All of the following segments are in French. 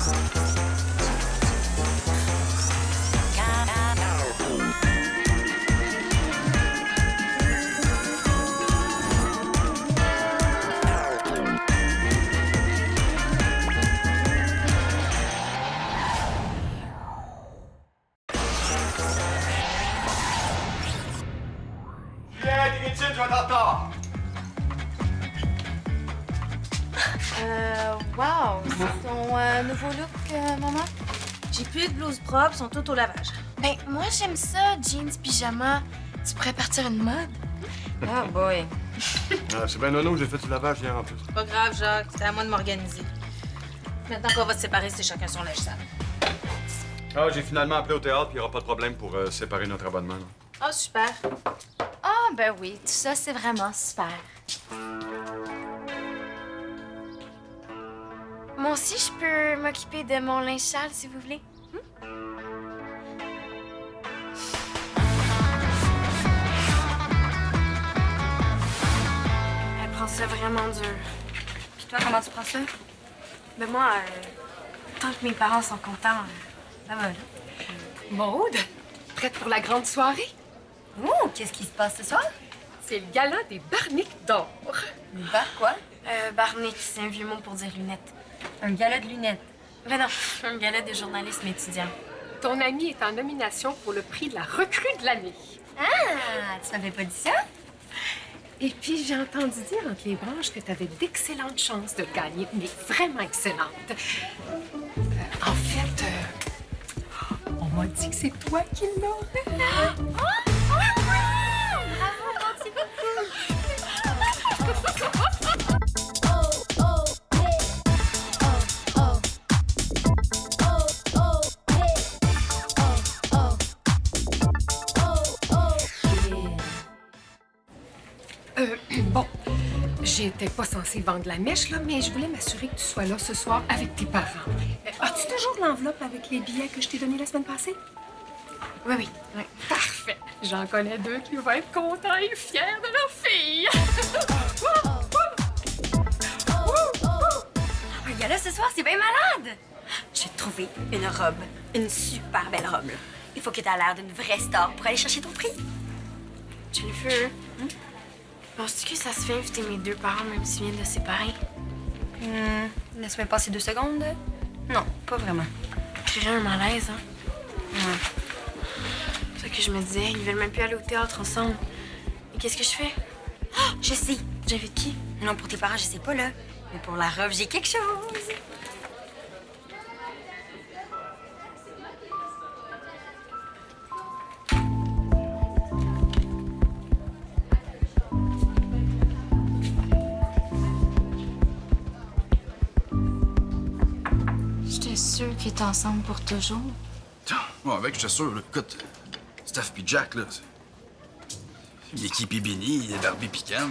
Je vais être en retard. Wow, c'est ton nouveau look, maman? J'ai plus de blouses propres, sont toutes au lavage. Ben, moi, j'aime ça, jeans, pyjama. Tu pourrais partir une mode? Oh boy. C'est bien nono que j'ai fait du lavage hier en plus. Pas grave, Jacques, c'est à moi de m'organiser. Maintenant qu'on va se séparer, c'est chacun son linge sale. Ah, j'ai finalement appelé au théâtre, puis il n'y aura pas de problème pour séparer notre abonnement. Oh, super. Ah, ben oui, tout ça, c'est vraiment super. Moi aussi, je peux m'occuper de mon linge sale, si vous voulez. Elle prend ça vraiment dur. Puis toi, comment tu prends ça? Ben moi, tant que mes parents sont contents, ça va, là. Maude, prête pour la grande soirée? Oh, qu'est-ce qui se passe ce soir? C'est le gala des Barniques d'or. Bar quoi? Barnick, c'est un vieux mot pour dire lunettes. Un gala de lunettes. Ben non, un gala de journalisme étudiant. Ton ami est en nomination pour le prix de la recrue de l'année. Ah, tu m'avais pas dit ça? Et puis, j'ai entendu dire entre les branches que tu avais d'excellentes chances de le gagner, mais vraiment excellentes. En fait, on m'a dit que c'est toi qui l'aurais. Bon, j'étais pas censée vendre la mèche, là, mais je voulais m'assurer que tu sois là ce soir avec tes parents. As-tu toujours l'enveloppe avec les billets que je t'ai donnés la semaine passée? Oui, oui, oui. Parfait. J'en connais deux qui vont être contents et fiers de leur fille. Un gala ce soir, c'est bien malade! J'ai trouvé une robe, une super belle robe. Là. Il faut que tu aies l'air d'une vraie star pour aller chercher ton prix. Jennifer, penses-tu que ça se fait inviter mes deux parents même s'ils viennent de se séparer? Laisse-moi passer 2 secondes. Non, pas vraiment. Créerait un malaise, hein? C'est ça que je me disais, ils veulent même plus aller au théâtre ensemble. Et qu'est-ce que je fais? Oh, je sais. J'invite qui? Non, pour tes parents, je sais pas, là. Mais pour la robe, j'ai quelque chose. J'étais sûre qu'ils étaient ensemble pour toujours. Bon, avec, j'étais sûr, là. Écoute, Steph puis Jack, là, c'est... Mickey puis Benny, Barbie puis Ken,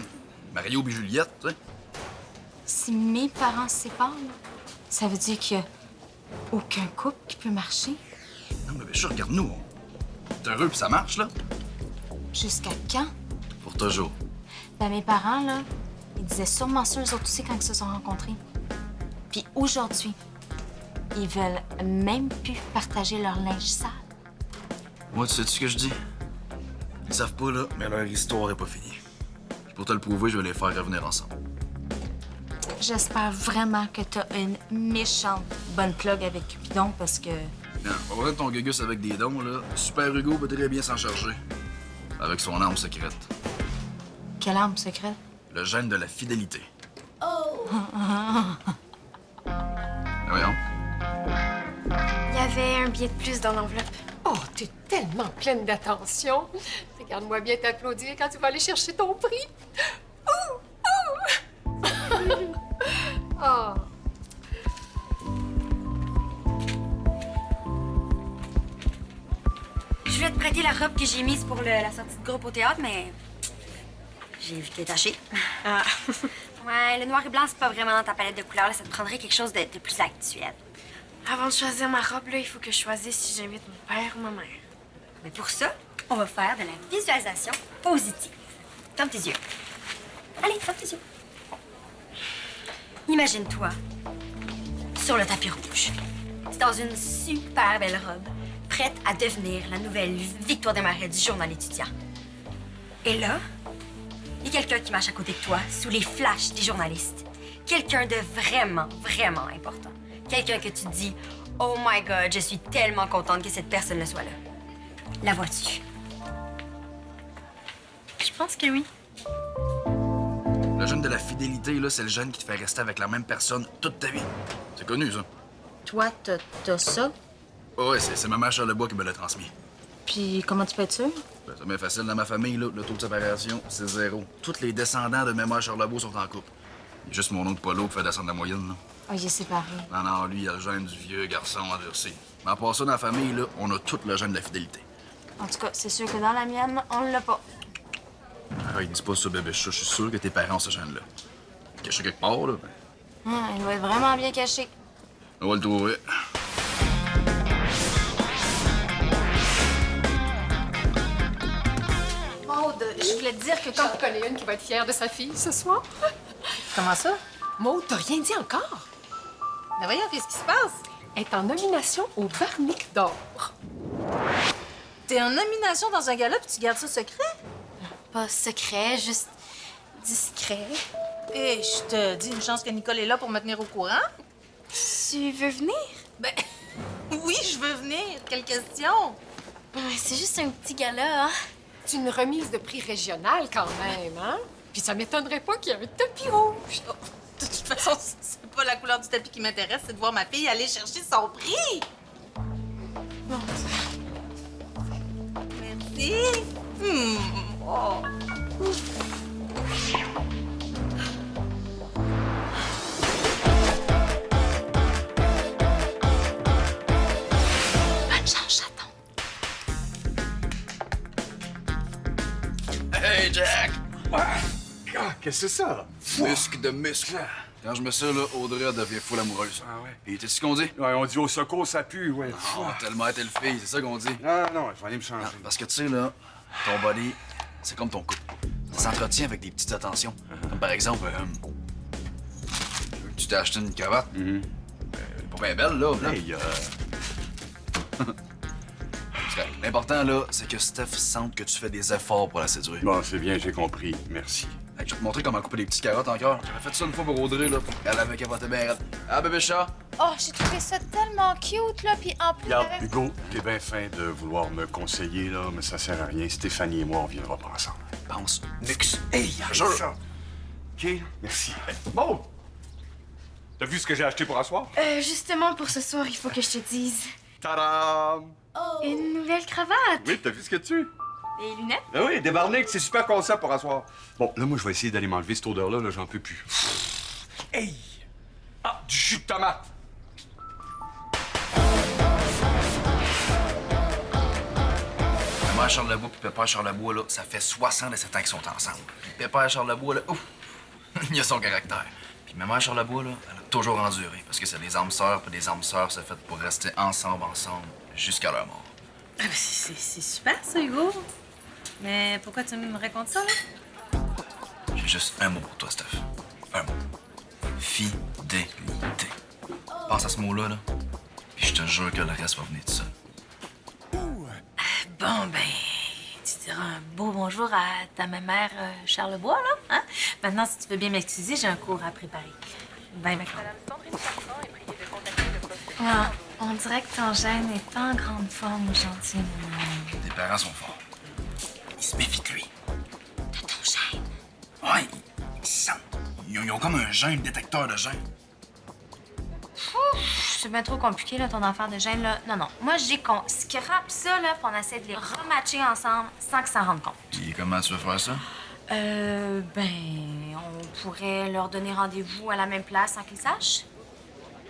Mario puis Juliette, tu sais. Si mes parents se séparent, là, ça veut dire qu'il y a aucun couple qui peut marcher. Non, mais bien sûr, regarde-nous, on est heureux puis ça marche, là. Jusqu'à quand? Pour toujours. Ben, mes parents, là, ils disaient sûrement ça, eux autres aussi, quand ils se sont rencontrés. Puis aujourd'hui, ils veulent même plus partager leur linge sale. Moi, tu sais-tu ce que je dis? Ils savent pas, là, mais leur histoire est pas finie. Puis pour te le prouver, je vais les faire revenir ensemble. J'espère vraiment que t'as une méchante bonne plug avec Cupidon, parce que... Non, on va voir ton gugus avec des dons, là. Super Hugo peut très bien s'en charger. Avec son arme secrète. Quelle arme secrète? Le gène de la fidélité. Oh! Voyons. Il y avait un billet de plus dans l'enveloppe. Oh, t'es tellement pleine d'attention. Regarde-moi bien t'applaudir quand tu vas aller chercher ton prix. Ouh! Ouh! Oh. Je voulais te prêter la robe que j'ai mise pour la sortie de groupe au théâtre, mais j'ai vu qu'elle est tachée. Ah. Ouais, le noir et blanc, c'est pas vraiment dans ta palette de couleurs. Là, ça te prendrait quelque chose de plus actuel. Avant de choisir ma robe, là, il faut que je choisisse si j'invite mon père ou ma mère. Mais pour ça, on va faire de la visualisation positive. Ferme tes yeux. Allez, ferme tes yeux. Imagine-toi sur le tapis rouge. dans une super belle robe, prête à devenir la nouvelle Victoire des Marais du journal étudiant. Et là, il y a quelqu'un qui marche à côté de toi, sous les flashs des journalistes. Quelqu'un de vraiment, vraiment important. Quelqu'un que tu te dis « Oh my God, je suis tellement contente que cette personne-là soit là. » La vois-tu? Je pense que oui. Le gène de la fidélité, là, c'est le gène qui te fait rester avec la même personne toute ta vie. C'est connu, ça. Toi, t'as ça? Ouais, c'est ma mère Charlebois qui me l'a transmis. Puis comment tu peux être sûr? Ben, c'est bien facile. Dans ma famille, là, le taux de séparation, c'est 0. Tous les descendants de Mémoire Charlebois sont en couple. Il y a juste mon oncle Polo qui fait descendre la moyenne, là. Oh, il est séparé. Non, lui, il a le gène du vieux garçon endurci. Mais à part ça, dans la famille, là, on a tout le gène de la fidélité. En tout cas, c'est sûr que dans la mienne, on l'a pas. Arrête, dis pas ça, bébé chat. Je suis sûr que tes parents ont ce gène-là. Caché quelque part, là. Il doit être vraiment bien caché. On va le trouver. Maude, je voulais te dire que quand... J'en connais une qui va être fière de sa fille ce soir. Comment ça? Maud, t'as rien dit encore? Ben voyons, qu'est-ce qui se passe? Elle est en nomination au Barnic d'or. T'es en nomination dans un gala puis tu gardes ça secret? Pas secret, juste discret. Et je te dis une chance que Nicole est là pour me tenir au courant. Tu veux venir? Ben oui, je veux venir. Quelle question? C'est juste un petit gala, hein? C'est une remise de prix régionale quand même, hein? Puis ça m'étonnerait pas qu'il y ait un tapis rouge. Oh, de toute façon, c'est pas la couleur du tapis qui m'intéresse, c'est de voir ma fille aller chercher son prix. Bon, Merci. Oh. bonne chance, chaton. Hey, Jack! Ah, qu'est-ce que c'est ça? Muscle de muscle. Quand je mets ça, là, Audrey elle devient folle amoureuse. Ah ouais? Et t'es-ce qu'on dit? Ouais, on dit au secours, ça pue, ouais. Oh, tellement été le fille, c'est ça qu'on dit. Non, je vais aller me changer. Non, parce que tu sais, là, ton body, c'est comme ton couple. Ça s'entretient avec des petites attentions. Comme par exemple, tu t'es acheté une cravate. Pas bien belle, là. Hey, L'important, là, c'est que Steph sente que tu fais des efforts pour la séduire. Bon, c'est bien, j'ai compris. Merci. Hey, je vais te montrer comment couper des petites carottes encore. J'avais fait ça une fois pour Audrey, là. Elle avait capoté bien raide. Ah, bébé chat? Oh, j'ai trouvé ça tellement cute, là, puis en plus... Regarde, Hugo, t'es bien fin de vouloir me conseiller, là, mais ça sert à rien. Stéphanie et moi, on viendra pas ensemble. Pense, nux. Hey, C'est jure. ça. OK, merci. Hey, bon! T'as vu ce que j'ai acheté pour asseoir? Justement, pour ce soir, il faut que je te dise... Tadam! Une nouvelle cravate! Oui, t'as vu ce que tu... Les lunettes? Ah oui, des barniques, c'est super concept pour asseoir. Bon, là, moi, je vais essayer d'aller m'enlever cette odeur-là, là, j'en peux plus. Hey! Ah, du jus de tomate! Maman Charlebois puis Pépère Charlebois, là, ça fait 67 ans qu'ils sont ensemble. Puis Pépère Charlebois, là, ouf, il a son caractère. Puis Maman Charlebois, là, elle a toujours enduré. Parce que c'est des âmes sœurs, puis des âmes sœurs, c'est fait pour rester ensemble, jusqu'à leur mort. Ah, ben, c'est super, ça, Hugo. Mais pourquoi tu me racontes ça, là? J'ai juste un mot pour toi, Steph. Un mot. Fidélité. Pense à ce mot-là, là, puis je te jure que le reste va venir tout seul. Bon, ben, tu diras un beau bonjour à ta mère Charlebois, là, hein? Maintenant, si tu veux bien m'excuser, j'ai un cours à préparer. Ben, d'accord. Ah, on dirait que ton gène est pas en grande forme aujourd'hui. Tes parents sont forts. Ils se méfient de lui. De ton gène? Ouais, ils sentent. Ils ont comme un gène détecteur de gènes. C'est bien trop compliqué, là, ton affaire de gène, là. Non, moi, je dis qu'on scrape ça, là, puis on essaie de les rematcher ensemble sans qu'ils s'en rendent compte. Puis comment tu veux faire ça? On pourrait leur donner rendez-vous à la même place sans qu'ils sachent.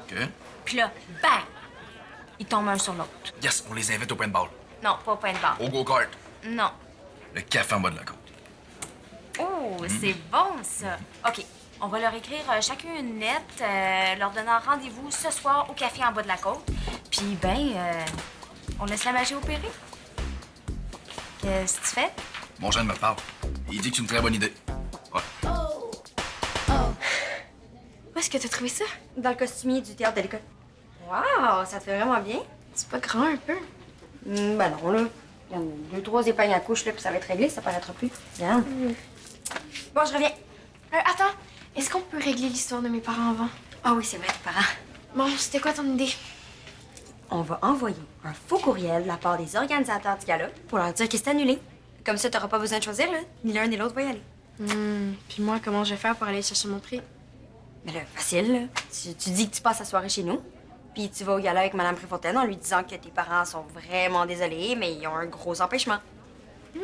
OK. Puis là, bang! Ils tombent un sur l'autre. Yes, on les invite au paintball. Non, pas au point de barre. Au go-kart. Non. Le café en bas de la côte. Oh, c'est bon, ça. OK. On va leur écrire chacun une lettre, leur donnant rendez-vous ce soir au café en bas de la côte. Puis, on laisse la magie opérer. Qu'est-ce que tu fais? Mon gène me parle. Il dit que c'est une très bonne idée. Ouais. Où est-ce que t'as trouvé ça? Dans le costumier du théâtre de l'école. Wow, ça te fait vraiment bien. C'est pas grand un peu? Ben non, là. Il y en a 2-3 épingles à couche, là, puis ça va être réglé, ça paraîtra plus. Bien. Bon, je reviens. Attends, est-ce qu'on peut régler l'histoire de mes parents avant? Ah oui, c'est vrai, tes parents. Bon, c'était quoi ton idée? On va envoyer un faux courriel de la part des organisateurs du gala pour leur dire que c'est annulé. Comme ça, t'auras pas besoin de choisir, là. Ni l'un ni l'autre va y aller. Puis moi, comment je vais faire pour aller chercher mon prix? Mais là, facile, là. Tu dis que tu passes la soirée chez nous, puis tu vas au gala avec Madame Préfontaine en lui disant que tes parents sont vraiment désolés, mais ils ont un gros empêchement.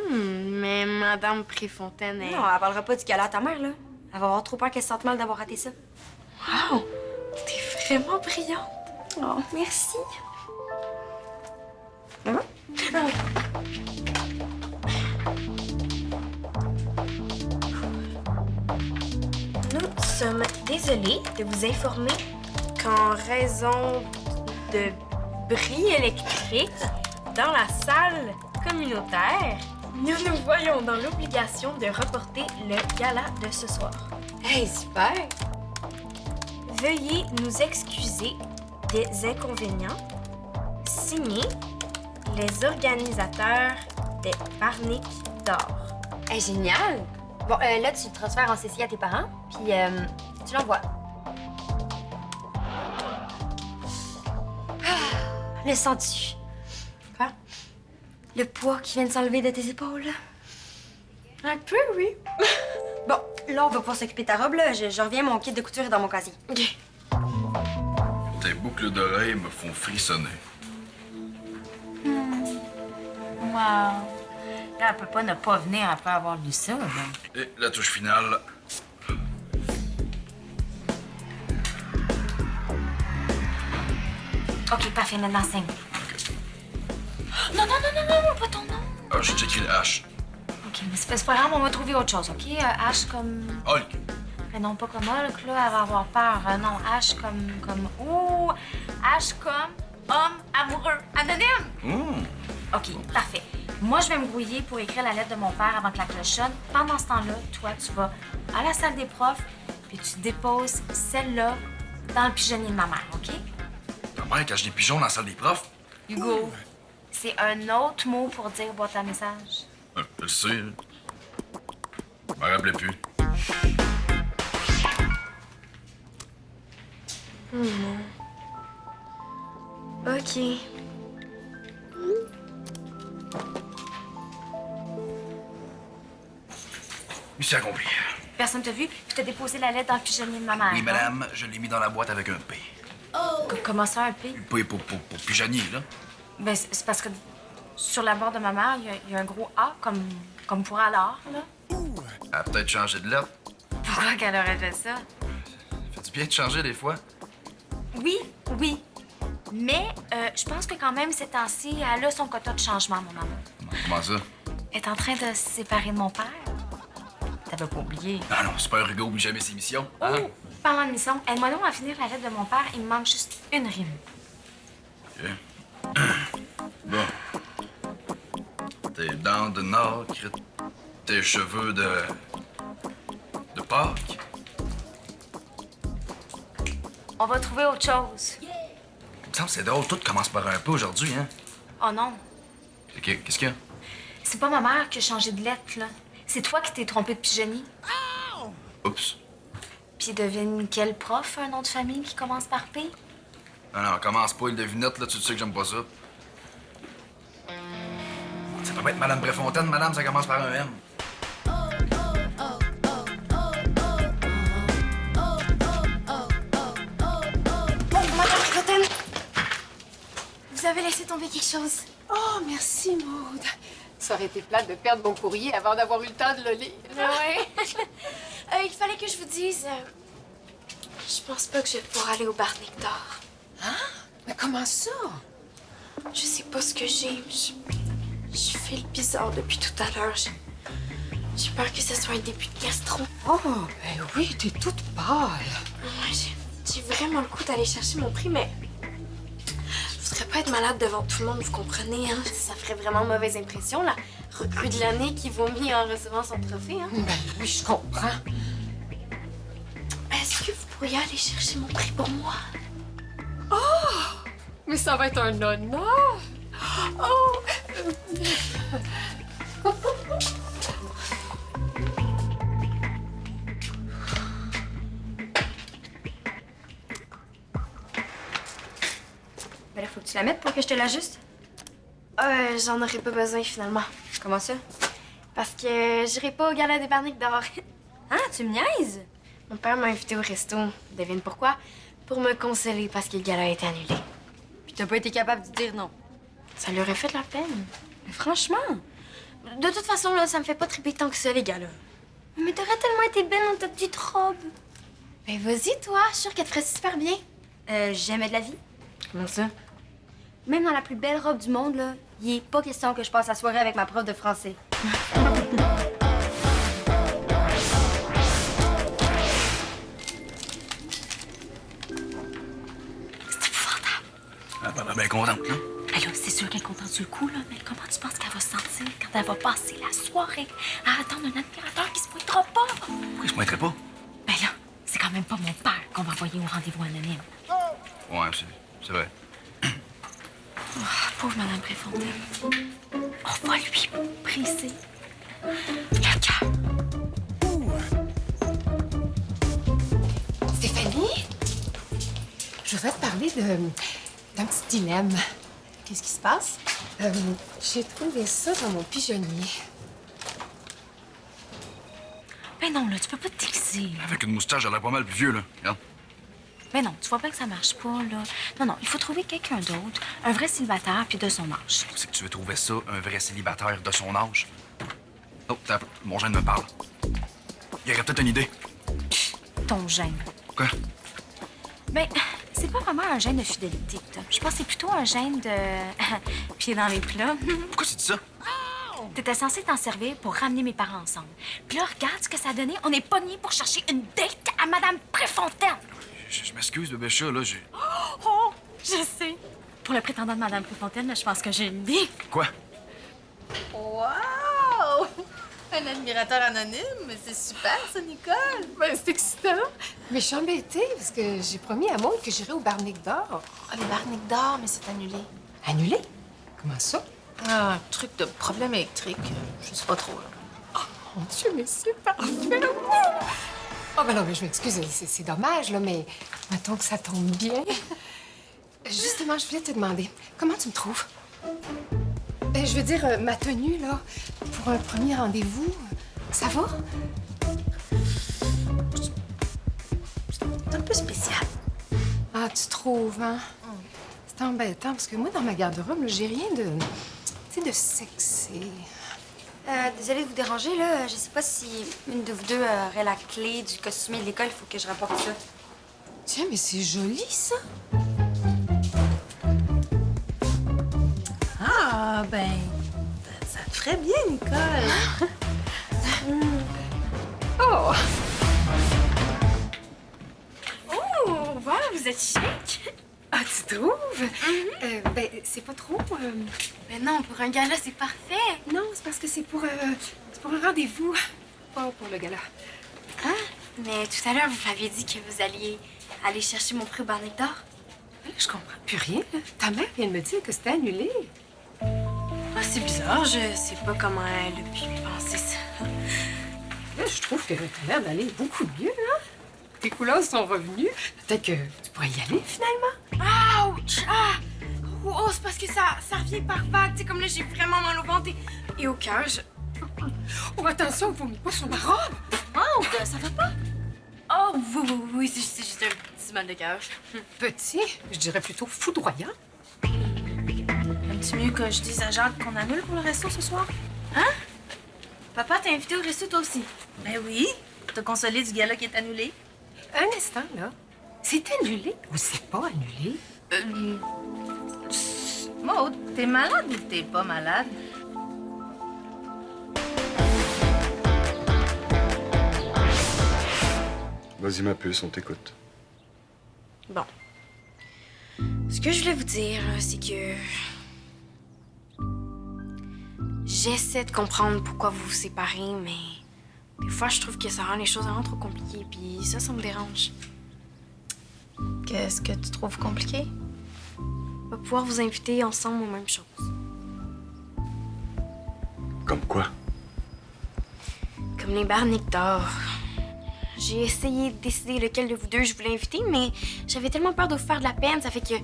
Mais Madame Préfontaine est... Non, elle parlera pas du gala à ta mère, là. Elle va avoir trop peur qu'elle se sente mal d'avoir raté ça. Wow! T'es vraiment brillante. Oh, merci. Nous sommes désolés de vous informer qu'en raison de bris électriques dans la salle communautaire, nous nous voyons dans l'obligation de reporter le gala de ce soir. Hey, super! Veuillez nous excuser des inconvénients. Signé les organisateurs des Barniques d'or. Hey, génial! Bon, là, tu le transfères en CC à tes parents, puis tu l'envoies. Le sens-tu? Quoi? Le poids qui vient de s'enlever de tes épaules. Un peu, oui. Bon, là, on va pouvoir s'occuper de ta robe, là. Je reviens, mon kit de couture est dans mon casier. OK. Tes boucles d'oreilles me font frissonner. Wow. Là, elle peut pas ne pas venir après avoir lu ça, là. Et la touche finale. OK, parfait, maintenant signe. Non, pas ton nom. Ah, j'ai écrit le H. OK, mais c'est pas grave, on va trouver autre chose, OK? H comme... Hulk. Mais non, pas comme Hulk, là, elle va avoir peur. Non, H comme... Ouh! H comme homme amoureux. Anonyme! OK, parfait. Moi, je vais me grouiller pour écrire la lettre de mon père avant que la cloche sonne. Pendant ce temps-là, toi, tu vas à la salle des profs, puis tu déposes celle-là dans le pigeonnier de ma mère, OK? Ta mère cache des pigeons dans la salle des profs? Hugo, c'est un autre mot pour dire boîte à message. Je le sais. Je m'en rappelais plus. OK. Mission accomplie. Personne t'a vu, puis t'as déposé la lettre dans le pigeonnier de ma mère. Oui, hein? madame, je l'ai mis dans la boîte avec un P. Comment ça, un P? P pour pigeonnier, là. Ben, c'est parce que sur la barre de ma mère, il y a un gros A, comme pour alors, là. Elle a peut-être changé de lettre. Pourquoi qu'elle aurait fait ça? Fait du bien de changer des fois. Oui. Mais je pense que quand même, ces temps-ci, elle a son quota de changement, mon amour. Comment ça? Elle est en train de se séparer de mon père. T'avais pas oublié. Ah non, c'est pas un Hugo, oublie jamais ses missions. Hein? Oh, parlant de mission, aide-moi donc à finir la lettre de mon père. Il me manque juste une rime. OK. Bon. Tes dents de nacre, tes cheveux de Pâques. On va trouver autre chose. Il me semble que c'est drôle, tout commence par un peu aujourd'hui, hein? Oh non, Qu'est-ce qu'il y a? c'est pas ma mère qui a changé de lettre, là. C'est toi qui t'es trompé de pigeonnier. Oups. Puis devine quel prof a un nom de famille qui commence par P? Non, commence pas, une devinette, là, tu sais que j'aime pas ça. Ça peut pas être Madame Préfontaine, madame, ça commence par un M. Madame Préfontaine! Vous avez laissé tomber quelque chose. Oh, merci, Maude. Ça aurait été plate de perdre mon courrier avant d'avoir eu le temps de le lire. Ouais. Il fallait que je vous dise... je pense pas que je vais pouvoir aller au bar Nectar. Mais comment ça? Je sais pas ce que j'ai. Je fais le bizarre depuis tout à l'heure. J'ai peur que ce soit un début de gastro. Oh, ben oui, t'es toute pâle. Ouais, j'ai vraiment le coup d'aller chercher mon prix, mais... Je voudrais pas être malade devant tout le monde, vous comprenez, hein? Ça ferait vraiment mauvaise impression, la recrue de l'année qui vomit en recevant son trophée, hein? Ben oui, je comprends. Est-ce que vous pourriez aller chercher mon prix pour moi? Oh, Mais ça va être un honneur! Oh! Ben là, faut que tu la mettes pour que je te l'ajuste. J'en aurais pas besoin finalement. Comment ça? Parce que j'irai pas au gala des Barniques d'or. Hein, tu me niaises? Mon père m'a invité au resto. Devine pourquoi? Pour me consoler parce que le gala a été annulé. Puis t'as pas été capable de dire non. Ça lui aurait fait de la peine. Mais franchement, de toute façon, là, ça me fait pas triper tant que ça, les gars-là. Mais t'aurais tellement été belle dans ta petite robe. Ben vas-y, toi. Je suis sûre qu'elle te ferait super bien. Jamais de la vie. Comment ça? Même dans la plus belle robe du monde, là, il est pas question que je passe la soirée avec ma prof de français. C'est épouvantable. Ah, ben contente, hein? Alors, c'est sûr qu'elle est contente sur le coup, là, mais comment tu penses qu'elle va se sentir quand elle va passer la soirée à attendre un admirateur qui se pointera pas? Pourquoi il se pointerait pas? Ben là, c'est quand même pas mon père qu'on va envoyer au rendez-vous anonyme. Ouais, c'est vrai. Pauvre Madame Préfontaine. On va lui briser le cœur. Stéphanie? Je voudrais te parler d'un petit dilemme. Qu'est-ce qui se passe? J'ai trouvé ça dans mon pigeonnier. Ben non, là, tu peux pas te déguiser. Avec une moustache, elle a l'air pas mal plus vieux, là. Regarde. Ben non, tu vois bien que ça marche pas, là. Non, il faut trouver quelqu'un d'autre, un vrai célibataire, puis de son âge. C'est que tu veux trouver ça, un vrai célibataire de son âge? Oh, t'as un peu. Mon gène me parle. Il y aurait peut-être une idée. Ton gène. Quoi? Ben, c'est pas vraiment un gène de fidélité, là. Je pense que c'est plutôt un gène de... pied dans les plats. Pourquoi tu dis ça? T'étais censé t'en servir pour ramener mes parents ensemble. Puis là, regarde ce que ça a donné. On est pognés pour chercher une date à Madame Préfontaine. Je m'excuse, bébé chat, là, j'ai... Oh, je sais. Pour le prétendant de Madame Préfontaine, là, je pense que j'ai une idée. Quoi? Wow! Un admirateur anonyme, mais c'est super, ça, Nicole! Ben, c'est excitant. Mais je suis embêtée parce que j'ai promis à Maud que j'irais au Barnique d'or. Ah, les Barniques d'or, mais c'est annulé. Annulé? Comment ça? Ah, un truc de problème électrique. Je sais pas trop, là. Mon Dieu, mais c'est parfait! Oh, ben non, mais je m'excuse, c'est dommage, là, mais mettons que ça tombe bien. Justement, je voulais te demander, comment tu me trouves? Je veux dire, ma tenue, là, pour un premier rendez-vous, ça va? C'est un peu spécial. Ah, tu trouves, hein? C'est embêtant, parce que moi, dans ma garde-robe, là, j'ai rien de... tu sais, de sexy. Désolée de vous déranger, là. Je sais pas si une de vous deux aurait la clé du costumier de l'école. Il faut que je rapporte ça. Tiens, mais c'est joli, ça! Ah, ben, ça te ferait bien, Nicole. Oh! Oh, wow, vous êtes chic! Ah, tu trouves? Ben, c'est pas trop... Mais non, pour un gala, c'est parfait. Non, c'est parce que c'est pour un rendez-vous, pas pour le gala. Hein? Mais tout à l'heure, vous m'aviez dit que vous alliez aller chercher mon prix au Barnique d'or. Là, je comprends plus rien. Là. Ta mère vient de me dire que c'était annulé. Ah, c'est bizarre. Je sais pas comment elle a pu penser ça. Là, je trouve que t'as l'air d'aller beaucoup mieux, hein? Tes couleurs sont revenues. Peut-être que tu pourrais y aller, finalement. Ouch! Ah! Oh, c'est parce que ça revient par vague. Tu sais, comme là, j'ai vraiment mal au ventre et au cœur. Oh, attention, vomis pas sur ma robe! Oh, ça va pas? Oh, oui, c'est juste un petit mal de cœur. Petit, je dirais plutôt foudroyant. Aimes-tu mieux que je dise à Jacques qu'on annule pour le resto ce soir? Hein? Papa t'a invité au resto, toi aussi? Ben oui. Te consoler du gala qui est annulé. Un instant, là. C'est annulé ou c'est pas annulé? Maud, t'es malade ou t'es pas malade? Vas-y, ma puce, on t'écoute. Bon. Ce que je voulais vous dire, c'est que... J'essaie de comprendre pourquoi vous vous séparez, mais... Des fois, je trouve que ça rend les choses vraiment trop compliquées, puis ça me dérange. Qu'est-ce que tu trouves compliqué? va pouvoir vous inviter ensemble aux mêmes choses. Comme quoi? Comme les barniques d'or. J'ai essayé de décider lequel de vous deux je voulais inviter, mais j'avais tellement peur de vous faire de la peine, ça fait que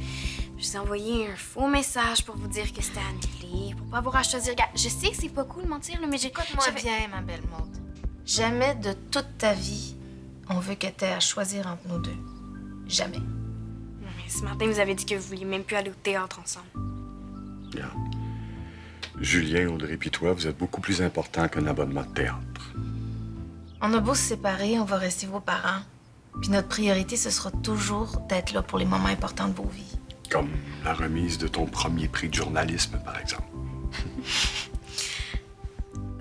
je vous ai envoyé un faux message pour vous dire que c'était annulé, pour pas avoir à choisir. Je sais que c'est pas cool de mentir, là, mais Écoute-moi bien, ma belle Maude. Jamais de toute ta vie, on veut que t'aies à choisir entre nous deux. Jamais. Non, mais ce matin, vous avez dit que vous vouliez même plus aller au théâtre ensemble. Regarde. Julien, Audrey puis toi, vous êtes beaucoup plus importants qu'un abonnement de théâtre. On a beau se séparer, on va rester vos parents. Puis notre priorité, ce sera toujours d'être là pour les moments importants de vos vies. Comme la remise de ton premier prix de journalisme, par exemple.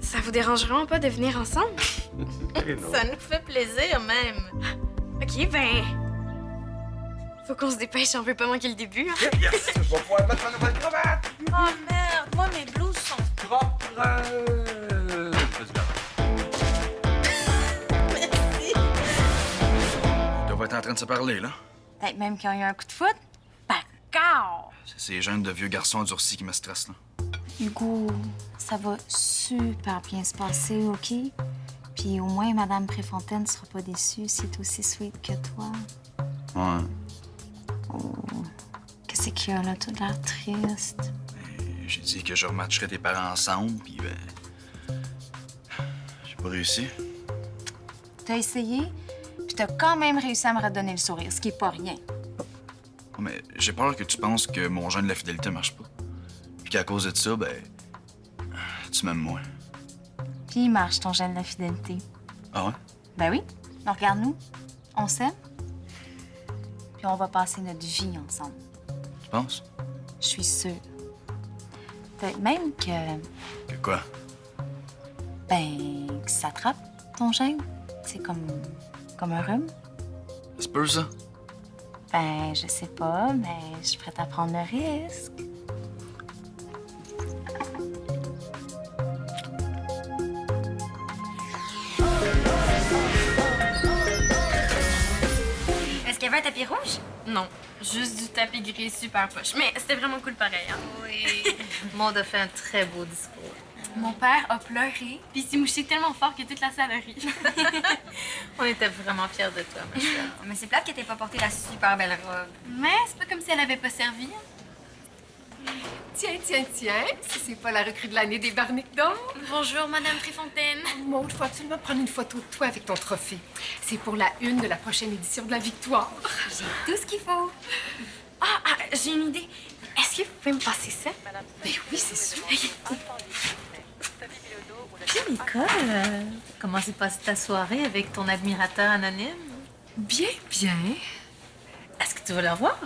Ça vous dérange vraiment pas de venir ensemble? Ça nous fait plaisir, même. OK, ben... Faut qu'on se dépêche, on veut pas manquer le début. Hein? Yes! Je vais pouvoir mettre ma nouvelle cravate! Oh merde, moi mes blouses sont... Propre! Merci. Ils doivent être en train de se parler, là. Peut-être même qu'ils ont eu un coup de foot. D'accord. C'est ces jeunes de vieux garçons endurcis qui me stressent, là. Hugo, ça va super bien se passer, OK? Puis au moins, Madame Préfontaine sera pas déçue si est aussi sweet que toi. Ouais. Oh, qu'est-ce qu'il y a là? Tout l'air triste. J'ai dit que je rematcherais tes parents ensemble, puis ben... J'ai pas réussi. T'as essayé, puis t'as quand même réussi à me redonner le sourire, ce qui est pas rien. Mais j'ai peur que tu penses que mon gène de la fidélité marche pas. Puis qu'à cause de ça, ben... Tu m'aimes moins. Puis il marche, ton gène de la fidélité. Ah ouais? Ben oui. Donc, regarde-nous. On s'aime. Puis on va passer notre vie ensemble. Tu penses? Je suis sûre. Peut-être même que... Que quoi? Ben, que ça attrape, ton gène. C'est comme un rhume. Ça se peut, ça? Ben, je sais pas, mais je suis prête à prendre le risque. Est-ce qu'il y avait un tapis rouge? Non, juste du tapis gris super poche. Mais c'était vraiment cool pareil, hein? Oui. Maud a fait un très beau discours. Mon père a pleuré, puis il s'est mouché tellement fort que toute la salle a ri. On était vraiment fiers de toi, ma chère. Mais c'est plate que t'aies pas porté la super belle robe. Mais c'est pas comme si elle avait pas servi. Tiens, si c'est pas la recrue de l'année des barniques d'or. Bonjour, Madame Préfontaine. Maud, faut absolument prendre une photo de toi avec ton trophée. C'est pour la une de la prochaine édition de la Victoire. J'ai tout ce qu'il faut. J'ai une idée. Est-ce que vous pouvez me passer ça? Ben oui, c'est sûr. Puis, Nicole, comment s'est passée ta soirée avec ton admirateur anonyme? Bien. Est-ce que tu vas le revoir?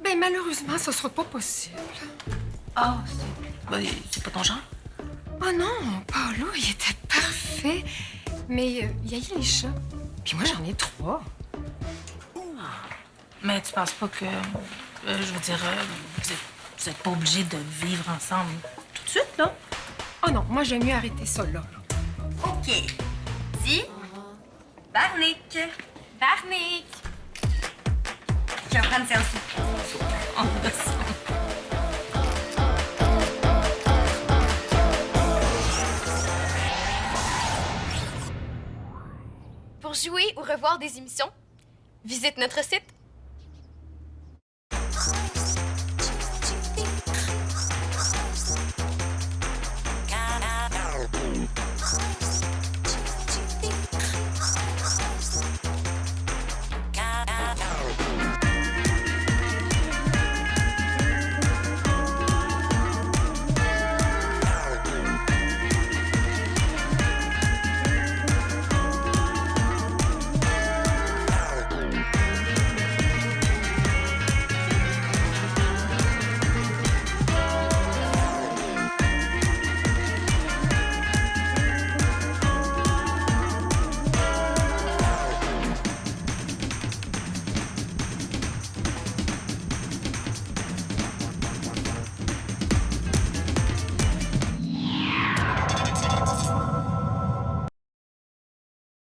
Ben malheureusement, ce sera pas possible. Oh, c'est pas ton genre? Oh non, Paolo, il était parfait. Mais il y a eu les chats. Puis moi, j'en ai 3. Mais tu penses pas que... je veux dire, vous êtes pas obligés de vivre ensemble tout de suite, là? Oh non, moi, j'aime mieux arrêter ça là. OK. Dis, Barnick. Barnick. Je vais prendre selfie. Pour jouer ou revoir des émissions, visite notre site